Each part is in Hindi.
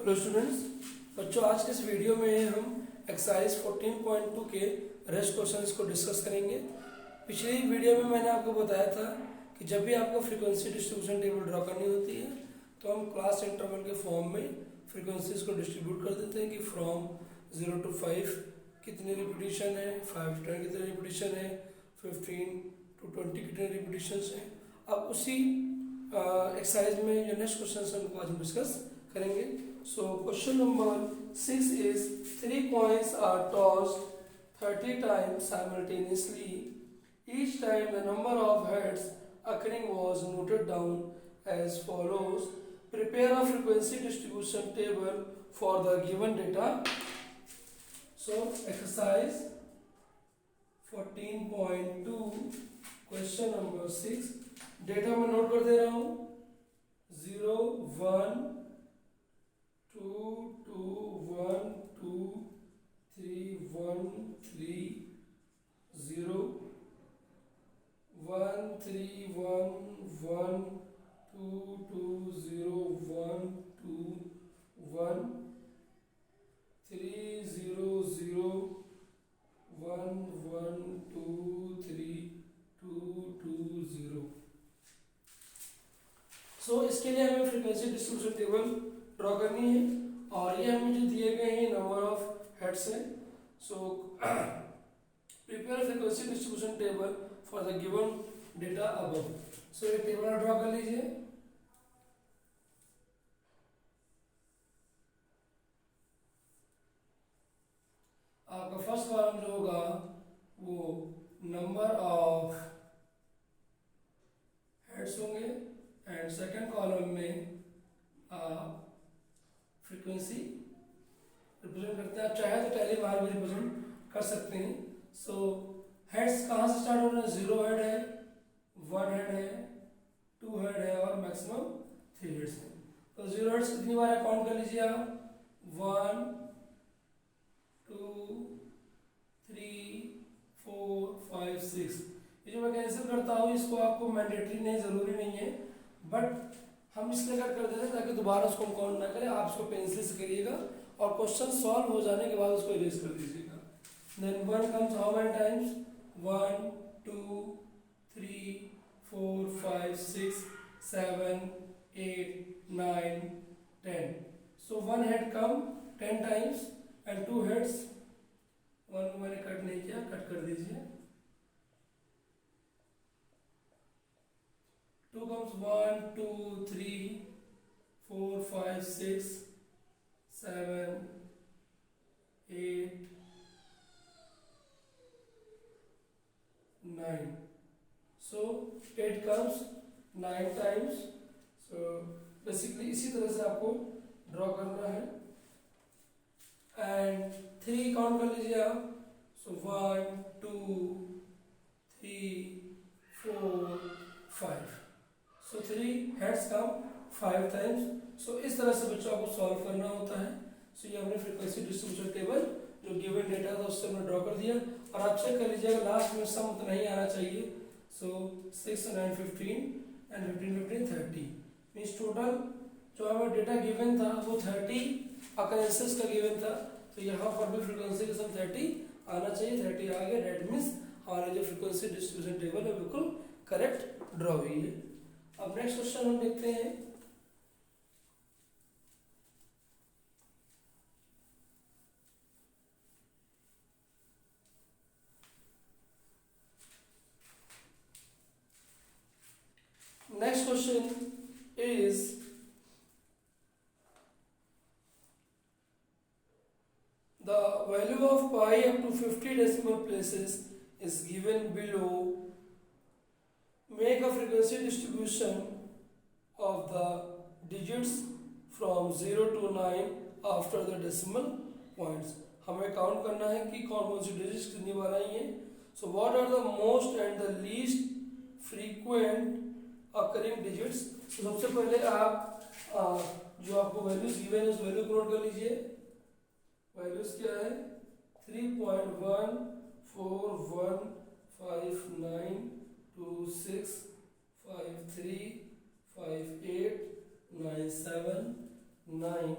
हेलो स्टूडेंट्स, बच्चों आज के इस वीडियो में हम एक्सरसाइज 14.2 के रेस्ट क्वेश्चंस को डिस्कस करेंगे। पिछली वीडियो में मैंने आपको बताया था कि जब भी आपको फ्रीक्वेंसी डिस्ट्रीब्यूशन टेबल ड्रॉ करनी होती है तो हम क्लास इंटरवल के फॉर्म में फ्रीक्वेंसीज को डिस्ट्रीब्यूट कर देते हैं कि फ्रॉम 0 to 5 कितनी रिपीटिशन है, 5 to 10 कितनी रिपीटिशन है, 15 to 20 कितने रिपीटिशन हैं। अब उसी एक्सरसाइज में जो नेक्स्ट क्वेश्चन है उनको आज हम डिस्कस करेंगे। So question number 6 is 3 coins are tossed 30 times simultaneously. Each time the number of heads occurring was noted down as follows. Prepare a frequency distribution table for the given data. So exercise 14.2 question number 6 data मैं नोट कर दे रहा हूँ 0 1 2 2 1 2 3 1 3 0 1 3 1 1 2 2 0 1 2 1 3 0 0 1 1 2 3 2 2 0। सो इसके लिए हमें फ्रीक्वेंसी डिस्ट्रीब्यूशन टेबल ड्रॉ करनी है और ये हमें जो दिए गए हैं नंबर ऑफ हेड्स हैं। So prepare frequency distribution table for the given data above. So ये टेबल ड्रॉ कर लीजिए। आपका फर्स्ट कॉलम जो होगा वो नंबर ऑफ हेड्स होंगे एंड सेकंड कॉलम में आप फ्रीक्वेंसी रिप्रेजेंट करते हैं। आप चाहे तो टैली बार भी रिप्रेजेंट कर सकते हैं। सो हेड्स कहाँ से स्टार्ट हो रहे हैं? 0 हेड है, 1 हेड है, 2 हेड है और मैक्सिमम 3 हेड्स हैं। तो 0 हेड्स कितनी बार है काउंट कर लीजिए आप। 1 2 3 4 5 6। ये जो मैं कैंसिल करता हूँ इसको आपको मैंडेटरी नहीं, ज़रूरी नहीं है, बट हम इसलिए कट कर देते हैं ताकि दोबारा उसको हम काउंट ना करें। आप इसको पेंसिल से करिएगा और क्वेश्चन सॉल्व हो जाने के बाद उसको इरेज कर दीजिएगा। Then 1 comes how many times? 1 2 3 4 5 6 7 8 9 10। So 1 head come 10 times and 2 heads. 1 को मैंने कट नहीं किया, कट कर दीजिए। 2 comes 1 2 3 4 5 6 7 8 9। So 8 comes 9 times. So basically इसी तरह से आपको ड्रॉ करना है एंड 3 काउंट कर लीजिए आप। सो 1 2 3 4 5। सो 3 हेड्स कम 5 टाइम्स। सो इस तरह से बच्चों को सॉल्व करना होता है। सो ये हमने फ्रीक्वेंसी डिस्ट्रीब्यूशन टेबल जो गिवन डेटा था उससे हमने ड्रॉ कर दिया और आप चेक कर लीजिएगा लास्ट में सम उतना ही आना चाहिए। सो 6 9 15 एंड 15 15 30 मीन्स टोटल जो हमें डेटा गिवन था वो 30 अकरेंसेस का गिवन था। तो यहाँ पर भी फ्रीक्वेंसी का सम 30 आना चाहिए। 30 आ गया, डेट मीन्स हमारी जो फ्रीक्वेंसी डिस्ट्रीब्यूशन टेबल है बिल्कुल करेक्ट ड्रॉ हुई है। अब नेक्स्ट क्वेश्चन हम देखते हैं। Next question is the value of pi up to 50 decimal places is given below. Make a frequency distribution of the digits from 0 to 9 after the decimal points. हमें काउंट करना है कि कौन कौन सी डिजिट्स कितनी बार आई हैं। So what are the most and the least frequent occurring digits. सबसे पहले आप जो आपको वैल्यूज गिवन है उस वैल्यू को नोट कर लीजिए। वैल्यूज क्या है? 3.1 4 1 5 9 2 6 5 3 5 8 9 7 9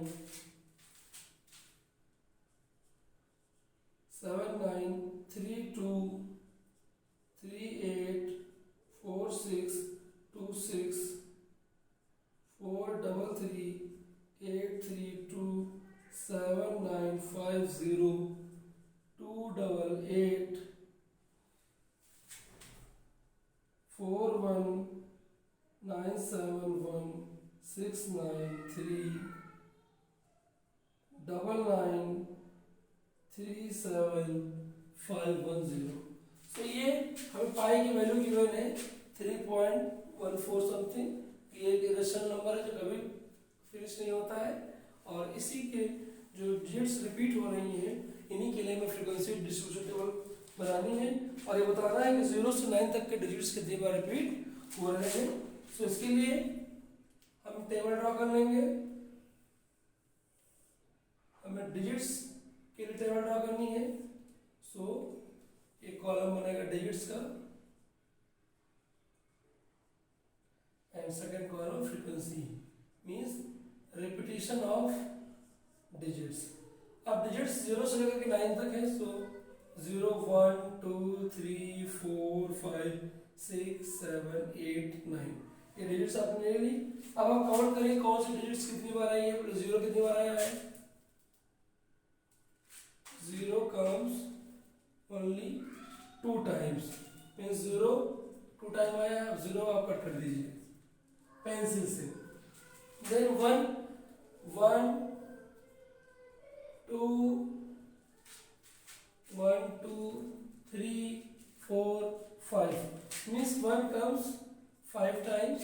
97,510। तो ये हमें पाई की वैल्यू गिवन है 3.14 समथिंग। ये एक इरेशनल नंबर है जो कभी फिनिश नहीं होता है, और इसी के जो डिजिट्स रिपीट हो रही हैं इन्हीं के लिए हमें फ्रीक्वेंसी डिस्ट्रीब्यूशन टेबल बनानी है, और ये बताना है कि 0 से 9 तक के डिजिट्स कितनी बार रिपीट हो रहे हैं। सो इसके लिए हम टेबल ड्रॉ कर लेंगे। हमें डिजिट्स के लिए टेबल ड्रॉ करनी है। सो एक कॉलम बनेगा डिजिट्स का and second column frequency, means repetition of digits. अब डिजिट्स 0 से लेकर के 9 तक है। सो 0 1 2 3 4 5 6 7 8 9 ये डिजिट्स आपने ले ली। अब आप काउंट करिए कौन सी डिजिट्स कितनी बार आई है। 0 कितनी बार आया है? 0 comes only 2 times, means 0 2 time आया। 0 आप कट कर दीजिए पेंसिल से। Then 1 1 2 1 2 3 4 5 means 1 comes 5 times।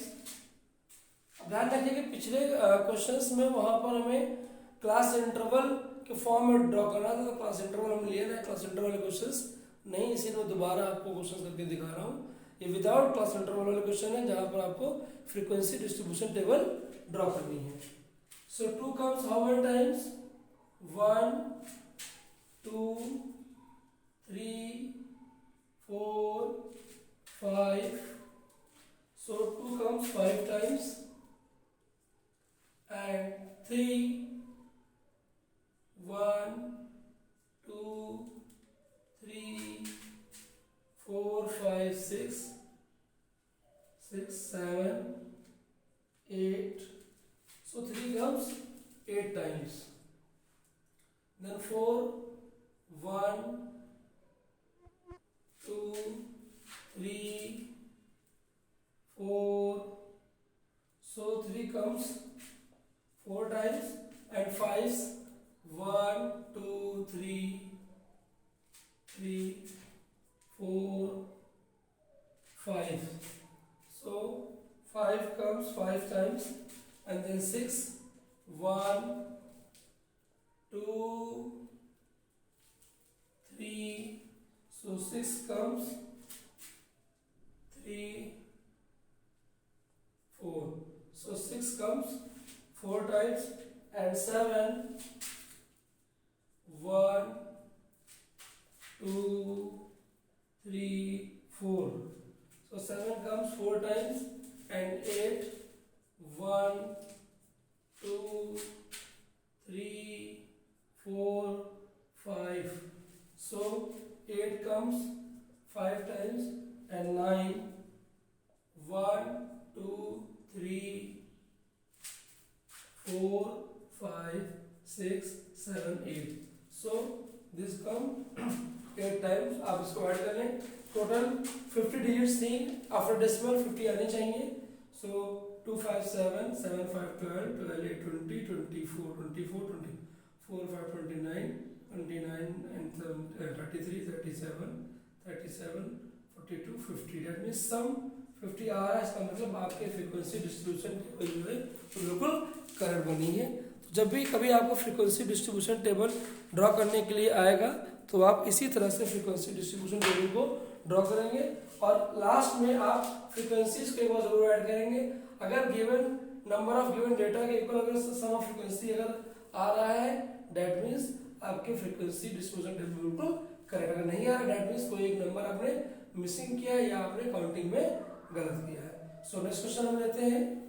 ध्यान रखिए कि पिछले क्वेश्चंस में वहां पर हमें क्लास इंटरवल के फॉर्म में ड्रॉ करना था, तो क्लास इंटरवल हम लिए ना, क्लास इंटरवल वाले क्वेश्चंस नहीं, इसीलिए मैं दोबारा आपको क्वेश्चन करके दिखा रहा हूँ। ये विदाउट क्लास इंटरवल वाले क्वेश्चन है जहां पर आपको फ्रीक्वेंसी डिस्ट्रीब्यूशन टेबल ड्रॉ करनी है। सो 2 comes how many times? 1 2 3 4 5। So 2 comes 5 times and 3 1 2 3 4 5 6 7 8। So 3 comes 8 times. Then 4 1 2 3 4। So 3 comes 4 times and 5 1 2 3 4 5। So 5 comes 5 times and then 6 1 2 3। So 6 comes 3 4। So 6 comes 4 times and 7 1 2 3 4। So 7 comes 4 times and 8 1 2 3 4 5। So 8 comes 5 times and 9 1 2 3 4 5 6 7 8। So this come 8 times। आप इसको ऐड कर लें। टोटल 50 डिजिट्स थी, आफ्टर डेसिमल 50 आनी चाहिए। सो 2 5 7 7 5 12 12 8 20 24 24 24 5 29 29 and 33 37 37 42 50। डेट मीन्स सम 50 आ रहा है। इसका मतलब आपके फ्रीक्वेंसी डिस्ट्रीब्यूशन टेबल जो है तो बिल्कुल करेक्ट बनी है। जब भी कभी आपको फ्रीक्वेंसी डिस्ट्रीब्यूशन टेबल ड्रॉ करने के लिए आएगा तो आप इसी तरह से फ्रीक्वेंसी डिस्ट्रीब्यूशन टेबल को ड्रॉ करेंगे, और लास्ट में आप फ्रीक्वेंसीज को एक बार जरूर ऐड करेंगे। अगर given number of given data के इक्वल अगर सम ऑफ फ्रीक्वेंसी अगर आ रहा है दैट मीन्स आपके फ्रीक्वेंसी डिस्ट्रीब्यूशन टेबल बिल्कुल करेक्ट। अगर नहीं आ रहा दैट मीन्स कोई एक नंबर आपने मिसिंग किया या आपने काउंटिंग में गलत किया है। सो नेक्स्ट क्वेश्चन हम लेते हैं।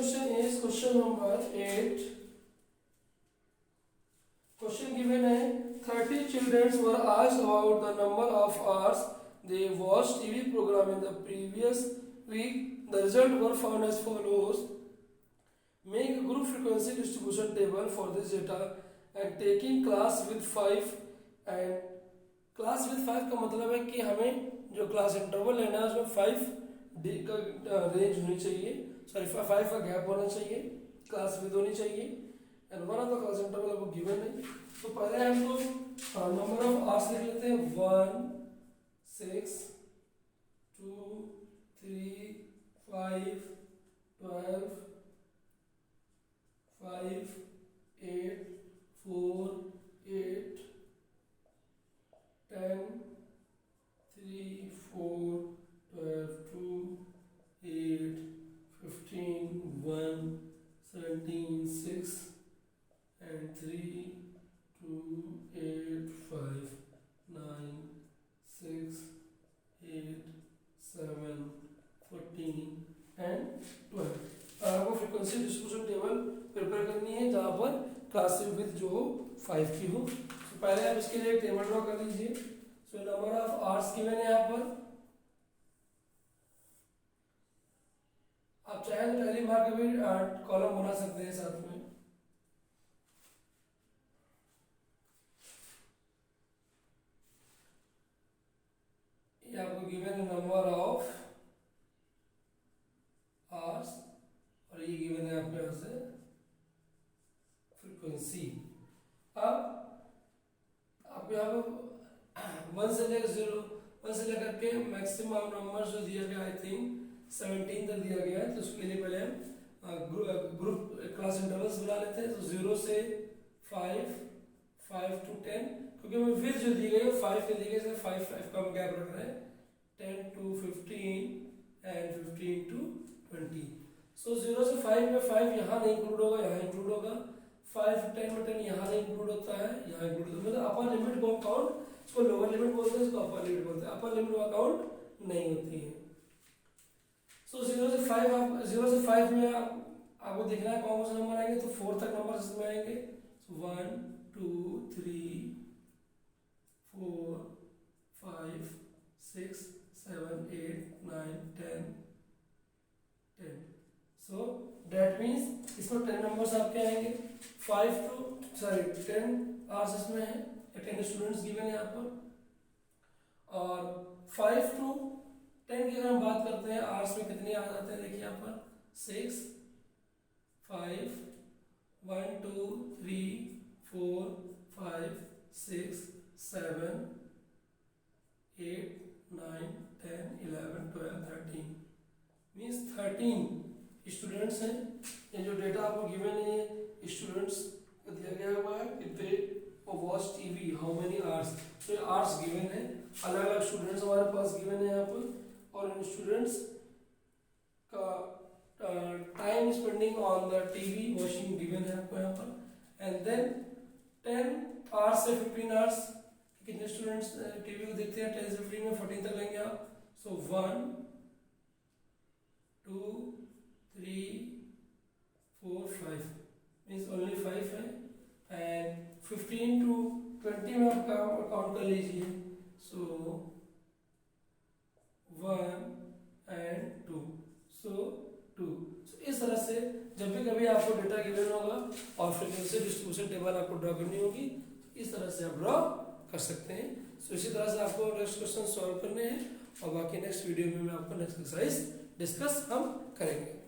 question is question number 8. Question given है 30 children were asked about the number of hours they watched TV program in the previous week. The result were found as follows. Make a group frequency distribution table for this data and taking class with 5 and class with 5 का मतलब है कि हमें जो क्लास इंटरवल लेना है उसमें 5 डे का रेंज होनी चाहिए, सॉरी 5 का गैप होना चाहिए, क्लास विद होनी चाहिए and one of the class interval आपको गिवन है। तो पहले हम लोग नंबर ऑफ आवर्स लिख लेते हैं 1 6 2 3 5 12 5 8 4 8 10 3 4 12 2 8 15 1 17 6 and 3 2 8 5 9 6 8 7 14 and 12। आपको फ्रीक्वेंसी डिस्ट्रीब्यूशन टेबल प्रिपेयर करनी है जहाँ पर क्लास विद जो हो 5 की हो। तो पहले आप इसके लिए टेबल ड्रॉ कर लीजिए। So number of hours given है यहाँ पर, आप चाहे तो टैली मार के भी कॉलम बना सकते हैं साथ में। ये आपको गिवन है नंबर ऑफ आवर्स और ये गिवन है आपके यहाँ से फ्रीक्वेंसी। अब आप यहाँ पे 1 से लेकर के मैक्सिमम नंबर जो दिया गया आई थिंक 17 तक दिया गया है। तो उसके लिए पहले हम ग्रुप क्लास इंटरवल्स बना लेते हैं। तो 0 से 5 5 to 10, क्योंकि हमें विद जो दी गई है 5 के दी गई, 5 का हम गैप रख रहे हैं, 10 to 15 and 15 to 20। सो 0 से 5 में 5 यहाँ नहीं इंक्लूड होगा, यहाँ इंक्लूड होगा। 5 10 में 10 यहाँ नहीं इंक्लूड होता है, यहाँ इंक्लूड होता है। मतलब अपर लिमिट को काउंट, इसको लोअर लिमिट बोलते हैं, इसको अपर लिमिट बोलते हैं। अपर लिमिट का काउंट नहीं होती है। सो 0 से 5 में आपको देखना है कौन सा नंबर आएंगे। तो 4 तक नंबर इसमें आएंगे। 1 2 3 4 5 6 7 8 9 10 10। सो दैट मीन्स इसमें 10 नंबर्स आपके आएंगे। 10 आवर्स इसमें है, 10 स्टूडेंट्स गिवन है यहाँ पर। और 5 to 10 की अगर हम बात करते हैं आवर्स में कितने आ जाते हैं, देखिए यहाँ पर 6 5 1 2 3 4 5 6 7 8 9 10 11 12 13 मीन्स 13 स्टूडेंट्स हैं। ये जो डेटा आपको गिवन है स्टूडेंट्स को दिया गया हुआ है कि they watch TV how many hours. तो आवर्स गिवन है, अलग अलग स्टूडेंट्स हमारे पास गिवन है यहाँ पर, और इन स्टूडेंट्स का time spending on the TV watching given है आपको यहाँ पर। एंड देन 10 आवर्स से 15 आवर्स कितने स्टूडेंट्स टीवी को देखते हैं, 10 से 15 में 14 तक लेंगे आप। सो 1 2 3 4 5 मीन्स ओनली 5 है। एंड 15 to 20 में आप काउंट कर लीजिए। सो 1 and 2, सो 2। इस तरह से जब भी कभी आपको डेटा गिवन होगा और फ्रीक्वेंसी डिस्ट्रीब्यूशन टेबल आपको ड्रॉ करनी होगी, इस तरह से आप ड्रॉ कर सकते हैं। सो इसी तरह से आपको नेक्स्ट क्वेश्चन सॉल्व करने हैं और बाकी नेक्स्ट वीडियो में मैं आपको नेक्स्ट एक्सरसाइज डिस्कस हम करेंगे।